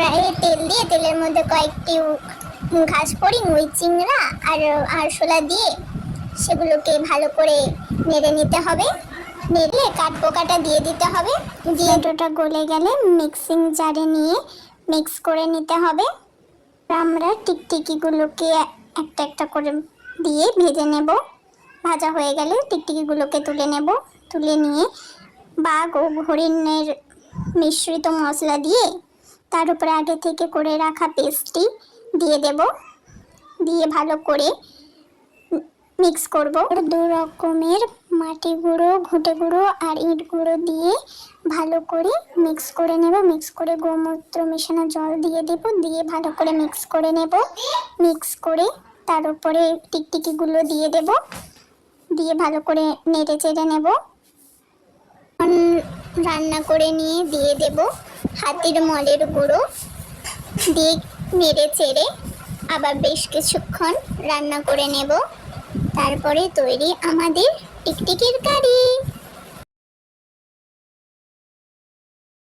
কড়াইয়ে তেল দিয়ে তেলের মধ্যে কয়েকটি ঘাস ফড়িং ওই চিংড়া আর আরশোলা দিয়ে সেগুলোকে ভালো করে নেড়ে নিতে হবে। নেড়ে কাঠপোকাটা দিয়ে দিতে হবে। দিয়ে ওটা গলে গেলে মিক্সিং জারে নিয়ে মিক্স করে নিতে হবে। আমরা টিকটিকিগুলোকে একটা একটা করে দিয়ে ভেজে নেব। ভাজা হয়ে গেলে টিকটিকিগুলোকে তুলে নেব। তুলে নিয়ে বাঘ ও হরিণের মিশ্রিত মশলা দিয়ে তার উপরে আগে থেকে করে রাখা পেস্টটি দিয়ে দেব। দিয়ে ভালো করে মিক্স করব। দু রকমের মাটি গুঁড়ো, ঘুঁটে গুঁড়ো আর ইট গুঁড়ো দিয়ে ভালো করে মিক্স করে নেব। মিক্স করে গোমূত্র মেশানো জল দিয়ে দেব। দিয়ে ভালো করে মিক্স করে নেব। মিক্স করে তার উপরে টিকটিকিগুলো দিয়ে দেব। দিয়ে ভালো করে নেড়ে চেড়ে নেব। রান্না করে নিয়ে দিয়ে দেব হাতির মলের গুঁড়ো। দিয়ে নেড়ে চেড়ে আবার বেশ কিছুক্ষণ রান্না করে নেব। তারপরে তৈরি আমাদের টিকটিকির কারি।